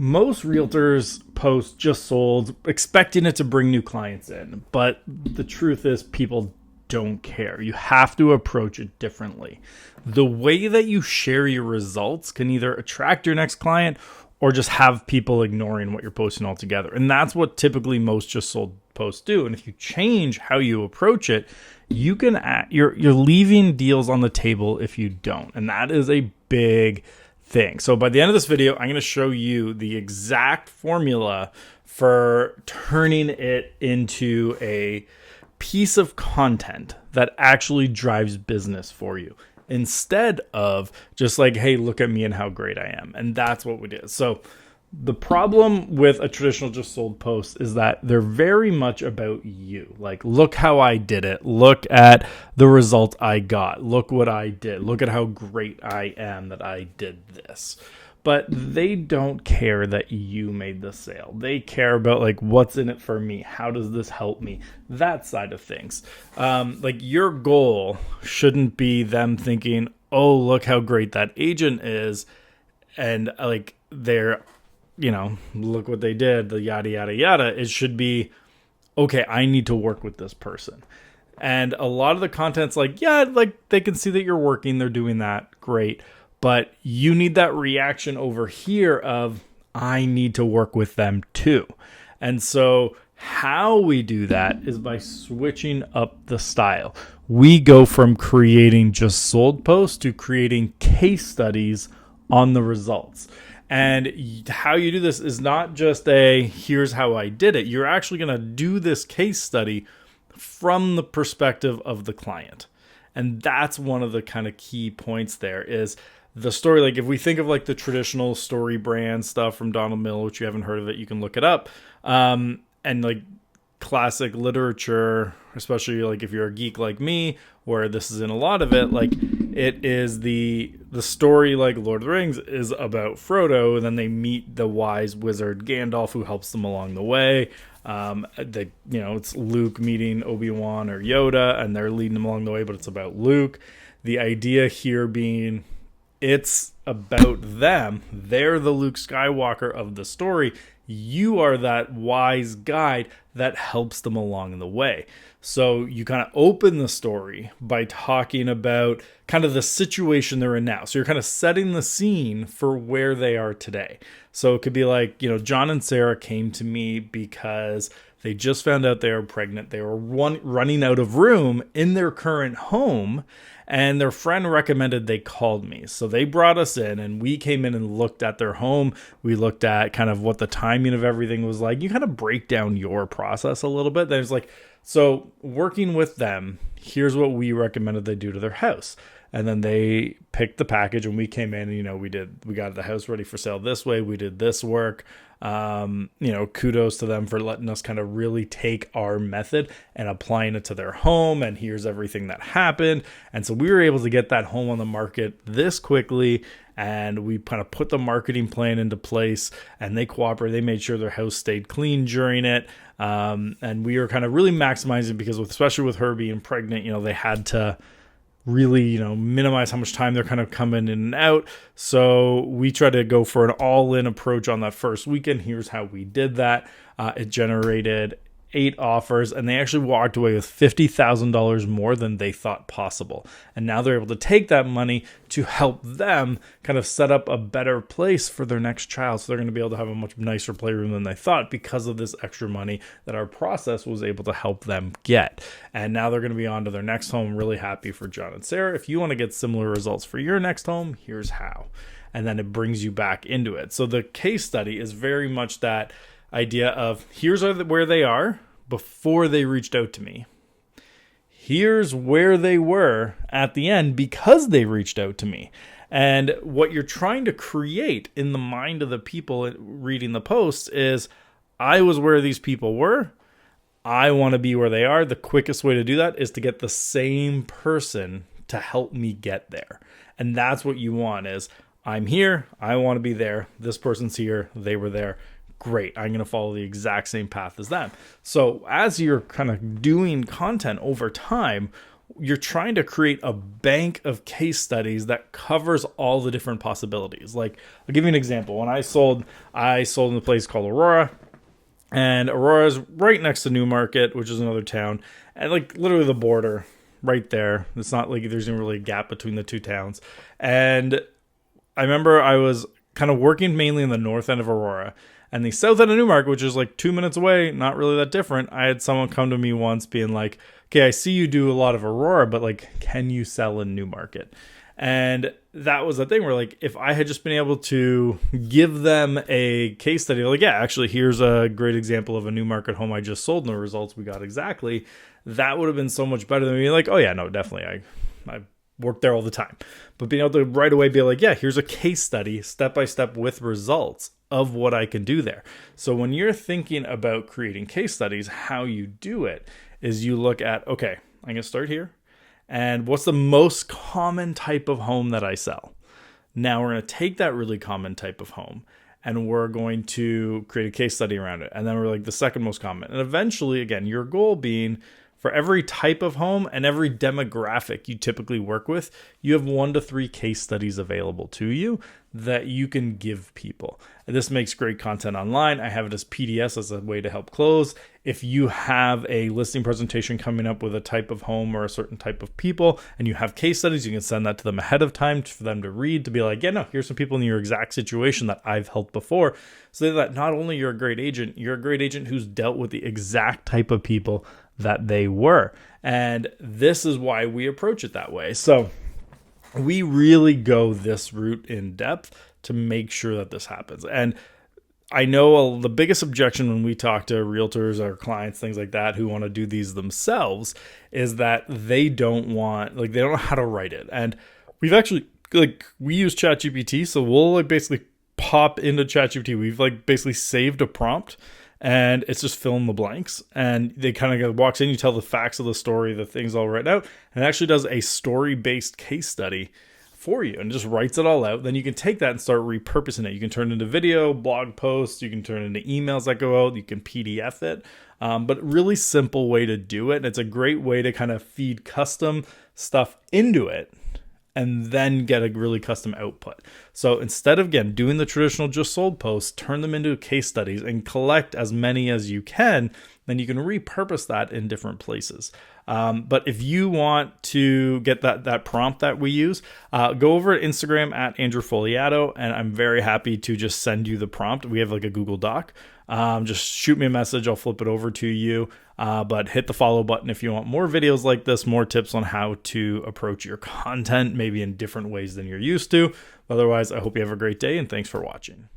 Most realtors post just sold, expecting it to bring new clients in. But the truth is, people don't care. You have to approach it differently. The way that you share your results can either attract your next client or just have people ignoring what you're posting altogether. And that's what typically most just sold posts do. And if you change how you approach it, you're leaving deals on the table if you don't. And that is a big thing. So by the end of this video, I'm going to show you the exact formula for turning it into a piece of content that actually drives business for you, instead of just like, hey, look at me and how great I am. And that's what we did. So the problem with a traditional just sold post is that they're very much about you. Like, look how I did it. Look at the result I got. Look what I did. Look at how great I am that I did this. But they don't care that you made the sale. They care about like, what's in it for me? How does this help me? That side of things. Like, your goal shouldn't be them thinking, oh, look how great that agent is. And like, look what they did, the yada, yada, yada. It should be, okay, I need to work with this person. And a lot of the content's like, yeah, like they can see that you're working. They're doing that. Great. But you need that reaction over here of, I need to work with them too. And so how we do that is by switching up the style. We go from creating just sold posts to creating case studies on the results. And how you do this is not just here's how I did it. You're actually going to do this case study from the perspective of the client. And that's one of the kind of key points there is the story. Like, if we think of like the traditional story brand stuff from Donald Miller, which you haven't heard of it, you can look it up. And like classic literature, especially like if you're a geek like me, where this is in a lot of it, like it is the story, like Lord of the Rings is about Frodo, and then they meet the wise wizard Gandalf who helps them along the way. It's Luke meeting Obi-Wan or Yoda, and they're leading them along the way, but it's about Luke. The idea here being it's about them. They're the Luke Skywalker of the story. You are that wise guide that helps them along the way. So you kind of open the story by talking about kind of the situation they're in now. So you're kind of setting the scene for where they are today. So it could be like, John and Sarah came to me because they just found out they were pregnant. They were running out of room in their current home, and their friend recommended they called me. So they brought us in, and we came in and looked at their home. We looked at kind of what the timing of everything was like. You kind of break down your process a little bit. There's like, so working with them, here's what we recommended they do to their house. And then they picked the package, and we came in and, we got the house ready for sale this way. We did this work. Kudos to them for letting us kind of really take our method and applying it to their home. And here's everything that happened. And so we were able to get that home on the market this quickly. And we kind of put the marketing plan into place, and they cooperated. They made sure their house stayed clean during it. And we were kind of really maximizing because especially with her being pregnant, they had to really, minimize how much time they're kind of coming in and out. So we tried to go for an all-in approach on that first weekend. Here's how we did that. It generated 8 offers, and they actually walked away with $50,000 more than they thought possible. And now they're able to take that money to help them kind of set up a better place for their next child. So they're going to be able to have a much nicer playroom than they thought because of this extra money that our process was able to help them get. And now they're going to be on to their next home. Really happy for John and Sarah. If you want to get similar results for your next home, here's how. And then it brings you back into it. So the case study is very much that idea of here's where they are before they reached out to me. Here's where they were at the end because they reached out to me. And what you're trying to create in the mind of the people reading the posts is, I was where these people were. I want to be where they are. The quickest way to do that is to get the same person to help me get there. And that's what you want is, I'm here. I want to be there. This person's here. They were there. Great. I'm going to follow the exact same path as them. So as you're kind of doing content over time, you're trying to create a bank of case studies that covers all the different possibilities. Like, I'll give you an example. When I sold in a place called Aurora, and Aurora is right next to Newmarket, which is another town, and like literally the border right there. It's not like there's even really a gap between the two towns. And I remember I was kind of working mainly in the north end of Aurora, and the south end of Newmarket, which is like 2 minutes away, not really that different. I had someone come to me once being like, okay, I see you do a lot of Aurora, but like, can you sell in Newmarket? And that was the thing where, like, if I had just been able to give them a case study, like, yeah, actually, here's a great example of a Newmarket home I just sold and the results we got exactly, that would have been so much better than being like, oh yeah, no, definitely, I work there all the time. But being able to right away be like, yeah, here's a case study, step by step with results of what I can do there. So when you're thinking about creating case studies, how you do it is you look at, okay, I'm going to start here. And what's the most common type of home that I sell? Now we're going to take that really common type of home and we're going to create a case study around it. And then we're like the second most common. And eventually, again, your goal being for every type of home and every demographic you typically work with, you have 1 to 3 case studies available to you that you can give people. And this makes great content online. I have it as PDFs as a way to help close. If you have a listing presentation coming up with a type of home or a certain type of people and you have case studies, you can send that to them ahead of time for them to read, to be like, yeah, no, here's some people in your exact situation that I've helped before. So that not only you're a great agent who's dealt with the exact type of people that they were. And this is why we approach it that way. So we really go this route in depth to make sure that this happens. And I know the biggest objection when we talk to realtors or clients, things like that, who want to do these themselves, is that they don't know how to write it. And we've actually, we use ChatGPT, so we'll basically pop into ChatGPT. We've basically saved a prompt, and it's just fill in the blanks. And they kind of walks in, you tell the facts of the story, the things all written out, and it actually does a story-based case study for you and just writes it all out. Then you can take that and start repurposing it. You can turn it into video, blog posts, you can turn it into emails that go out, you can PDF it. But really simple way to do it. And it's a great way to kind of feed custom stuff into it and then get a really custom output. So instead of, again, doing the traditional just sold posts, turn them into case studies and collect as many as you can. Then you can repurpose that in different places. But if you want to get that prompt that we use, go over to Instagram at Andrew Foliato, and I'm very happy to just send you the prompt. We have a Google Doc. Just shoot me a message. I'll flip it over to you. But hit the follow button if you want more videos like this, more tips on how to approach your content, maybe in different ways than you're used to. Otherwise, I hope you have a great day, and thanks for watching.